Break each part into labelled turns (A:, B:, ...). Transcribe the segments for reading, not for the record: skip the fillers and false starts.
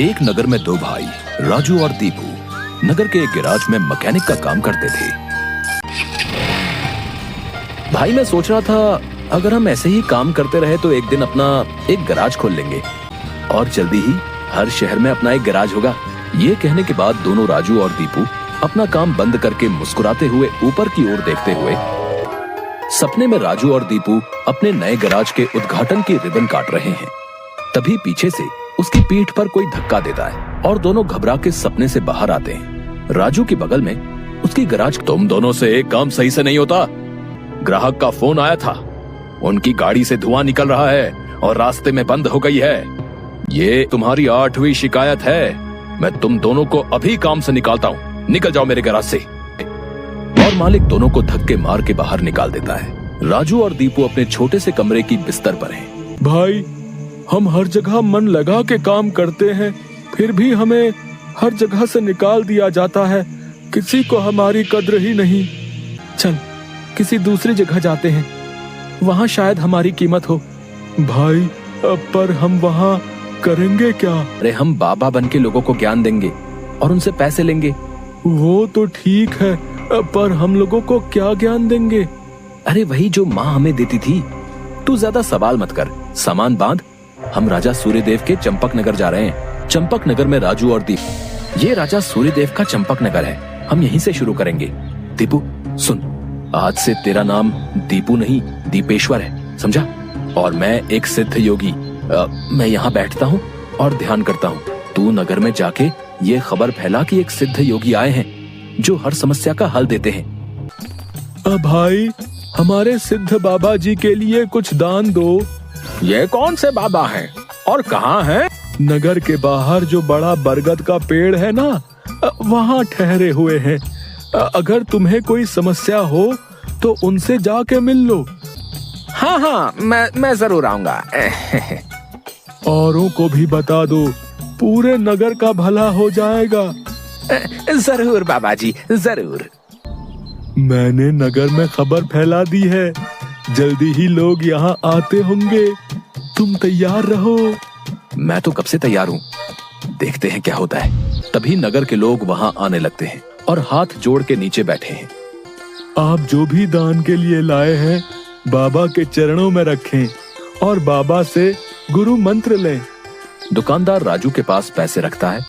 A: एक नगर में दो भाई राजू और दीपू नगर के एक गैराज में मैकेनिक का काम करते थे। भाई मैं सोच रहा था अगर हम ऐसे ही काम करते रहे तो एक दिन अपना एक गैराज खोल लेंगे और जल्दी ही हर शहर में अपना एक गैराज होगा। ये कहने के बाद दोनों राजू और दीपू अपना काम बंद करके मुस्कुराते हुए ऊपर की ओर देखते हुए सपने में राजू और दीपू अपने नए गैराज के उद्घाटन की रिबन काट रहे हैं। तभी पीछे से उसकी पीठ पर कोई धक्का देता है और दोनों घबरा के सपने से बाहर आते हैं। राजू के बगल में उसकी गैराज। तुम दोनों से एक काम सही से नहीं होता। ग्राहक का फोन आया था, उनकी गाड़ी से धुआं निकल रहा है और रास्ते में बंद हो गई है। ये तुम्हारी 8वीं शिकायत है। मैं तुम दोनों को अभी काम से निकालता हूँ, निकल जाओ मेरे गैराज से। और मालिक दोनों को धक्के मार के बाहर निकाल देता है। राजू और दीपू अपने छोटे से कमरे की बिस्तर पर हैं।
B: भाई, हम हर जगह मन लगा के काम करते हैं, फिर भी हमें हर जगह से निकाल दिया जाता है। किसी को हमारी कद्र ही नहीं। चल किसी दूसरी जगह जाते हैं, वहाँ शायद हमारी कीमत हो। भाई, पर हम वहाँ करेंगे क्या?
A: अरे हम बाबा बन के लोगों को ज्ञान देंगे और उनसे पैसे लेंगे।
B: वो तो ठीक है, पर हम लोगों को क्या ज्ञान देंगे?
A: अरे वही जो माँ हमें देती थी। तू ज्यादा सवाल मत कर, सामान बांध। हम राजा सूर्यदेव के चंपक नगर जा रहे हैं। चंपक नगर में राजू और दीपू। ये राजा सूर्यदेव का चंपक नगर है, हम यहीं से शुरू करेंगे। दीपू सुन, आज से तेरा नाम दीपू नहीं दीपेश्वर है, समझा? और मैं एक सिद्ध योगी। मैं यहाँ बैठता हूँ और ध्यान करता हूँ। तू नगर में जाके ये खबर फैला कि एक सिद्ध योगी आए हैं जो हर समस्या का हल देते हैं।
B: भाई, हमारे सिद्ध बाबा जी के लिए कुछ दान दो।
A: ये कौन से बाबा हैं और कहाँ हैं?
B: नगर के बाहर जो बड़ा बरगद का पेड़ है ना, वहाँ ठहरे हुए हैं। अगर तुम्हें कोई समस्या हो तो उनसे जाके मिल लो।
A: हाँ, मैं जरूर आऊंगा।
B: औरों को भी बता दो, पूरे नगर का भला हो जाएगा।
A: जरूर बाबा जी, जरूर।
B: मैंने नगर में खबर फैला दी है, जल्दी ही लोग यहाँ आते होंगे। तुम तैयार रहो।
A: मैं तो कब से तैयार हूँ, देखते हैं क्या होता है। तभी नगर के लोग वहाँ आने लगते हैं और हाथ जोड़ के नीचे बैठे हैं।
B: आप जो भी दान के लिए लाए हैं बाबा के चरणों में रखें और बाबा से गुरु मंत्र लें।
A: दुकानदार राजू के पास पैसे रखता है।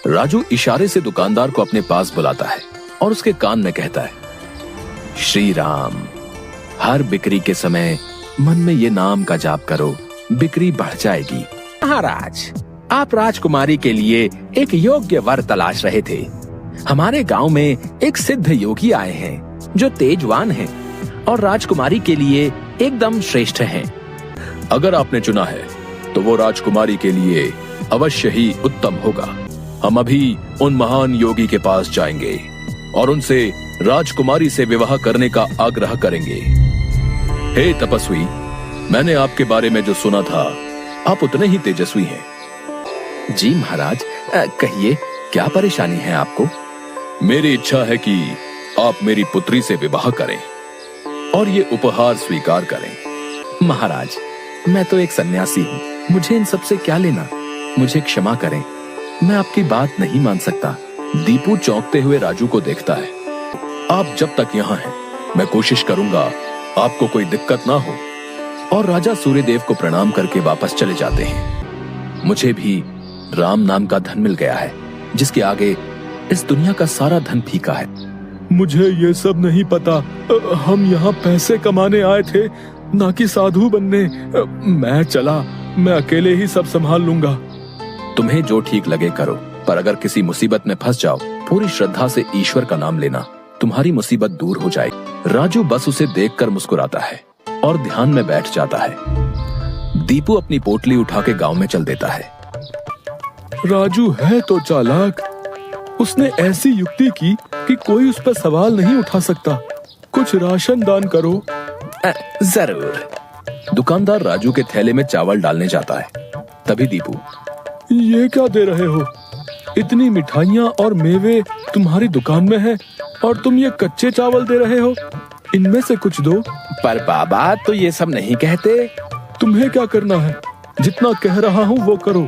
A: राजू इशारे से दुकानदार को अपने पास बुलाता है और उसके कान में कहता है, श्री राम। हर बिक्री के समय मन में ये नाम का जाप करो, बिक्री बढ़ जाएगी। महाराज, आप राजकुमारी के लिए एक योग्य वर तलाश रहे थे। हमारे गांव में एक सिद्ध योगी आए हैं जो तेजवान हैं और राजकुमारी के लिए एकदम श्रेष्ठ हैं। अगर आपने चुना है तो वो राजकुमारी के लिए अवश्य ही उत्तम होगा। हम अभी उन महान योगी के पास जाएंगे और उनसे राजकुमारी से विवाह करने का आग्रह करेंगे। हे तपस्वी, मैंने आपके बारे में जो सुना था, आप उतने ही तेजस्वी हैं। जी महाराज, कहिए क्या परेशानी है आपको? मेरी इच्छा है कि आप मेरी पुत्री से विवाह करें और ये उपहार स्वीकार करें। महाराज, मैं तो एक सन्यासी हूँ, मुझे इन सब से क्या लेना? मुझे क्षमा करें, मैं आपकी बात नहीं मान सकता। दीपू चौंकते हुए राजू को देखता है। आप जब तक यहाँ हैं, मैं कोशिश करूंगा आपको कोई दिक्कत ना हो। और राजा सूर्यदेव को प्रणाम करके वापस चले जाते हैं। मुझे भी राम नाम का धन मिल गया है, जिसके आगे इस दुनिया का सारा धन फीका है।
B: मुझे ये सब नहीं पता। हम यहाँ पैसे कमाने आए थे, ना कि साधु बनने। मैं चला, मैं अकेले ही सब संभाल लूंगा।
A: तुम्हें जो ठीक लगे करो, पर अगर किसी मुसीबत में फंस जाओ, पूरी श्रद्धा से ईश्वर का नाम लेना, तुम्हारी मुसीबत दूर हो जाएगी। राजू बस उसे देखकर मुस्कुराता है और ध्यान में बैठ जाता है। दीपू अपनी पोटली उठा के गांव में चल देता है।
B: राजू है तो चालाक। उसने ऐसी युक्ति की कि कोई उस पर सवाल नहीं उठा सकता। कुछ राशन दान करो।
A: जरूर। दुकानदार राजू के थैले में चावल डालने जाता है। तभी दीपू,
B: ये क्या दे रहे हो? इतनी मिठाइयाँ और मेवे तुम्हारी दुकान में है और तुम ये कच्चे चावल दे रहे हो? इनमें से कुछ दो।
A: पर बाबा तो ये सब नहीं कहते।
B: तुम्हें क्या करना है? जितना कह रहा हूँ वो करो।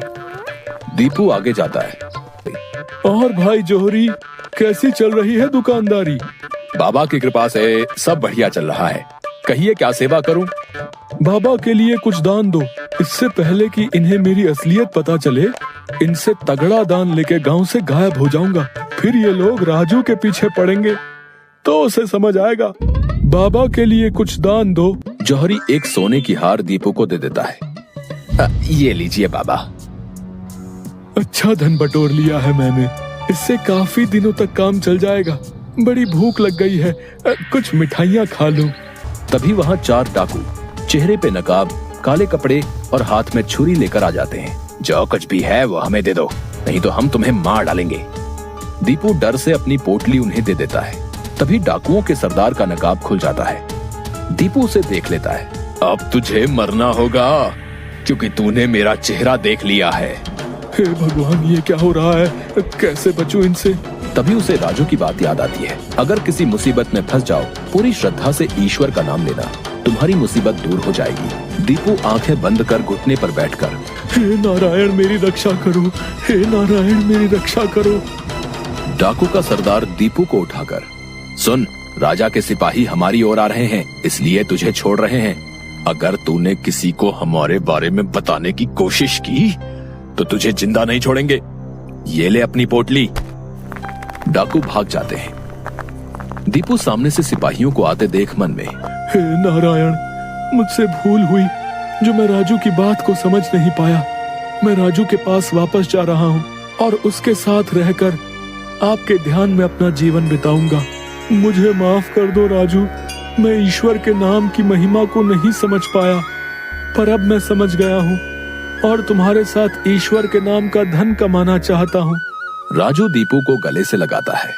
A: दीपू आगे जाता है।
B: और भाई जोहरी, कैसी चल रही है दुकानदारी?
A: बाबा की कृपा से सब बढ़िया चल रहा है। कहिए क्या सेवा करूं?
B: बाबा के लिए कुछ दान दो। इससे पहले कि इन्हें मेरी असलियत पता चले, इनसे तगड़ा दान लेके गांव से गायब हो जाऊंगा। फिर ये लोग राजू के पीछे पड़ेंगे तो उसे समझ आएगा। बाबा के लिए कुछ दान दो।
A: जौहरी एक सोने की हार दीपू को दे देता है। ये लीजिए बाबा।
B: अच्छा धन बटोर लिया है मैंने। इससे काफी दिनों तक काम चल जाएगा। बड़ी भूख लग गई है, कुछ मिठाइयाँ खा लूं।
A: तभी वहाँ 4 डाकू चेहरे पे नकाब, काले कपड़े और हाथ में छुरी लेकर आ जाते हैं। जो कुछ भी है वो हमें दे दो, नहीं तो हम तुम्हें मार डालेंगे। दीपू डर से अपनी पोटली उन्हें दे देता है। तभी डाकुओं के सरदार का नकाब खुल जाता है। दीपू उसे देख लेता है। अब तुझे मरना होगा, क्योंकि तूने मेरा चेहरा देख लिया है।
B: हे भगवान, ये क्या हो रहा है? कैसे बचूं इनसे?
A: तभी उसे राजू की बात याद आती है। अगर किसी मुसीबत में फंस जाओ, पूरी श्रद्धा से ईश्वर का नाम लेना, तुम्हारी मुसीबत दूर हो जाएगी। दीपू आंखें बंद कर घुटने पर बैठकर,
B: हे नारायण मेरी रक्षा करो, हे नारायण मेरी रक्षा करो।
A: डाकू का सरदार दीपू को उठाकर, सुन, राजा के सिपाही हमारी ओर आ रहे हैं, इसलिए तुझे छोड़ रहे हैं। अगर तूने किसी को हमारे बारे में बताने की कोशिश की तो तुझे जिंदा नहीं छोड़ेंगे। ये ले अपनी पोटली। डाकू भाग जाते हैं। दीपू सामने से सिपाहियों को आते देख मन में,
B: हे नारायण, मुझसे भूल हुई जो मैं राजू की बात को समझ नहीं पाया। मैं राजू के पास वापस जा रहा हूँ और उसके साथ रहकर आपके ध्यान में अपना जीवन बिताऊंगा। मुझे माफ कर दो राजू, मैं ईश्वर के नाम की महिमा को नहीं समझ पाया, पर अब मैं समझ गया हूँ और तुम्हारे साथ ईश्वर के नाम का धन कमाना चाहता हूँ।
A: राजू दीपू को गले से लगाता है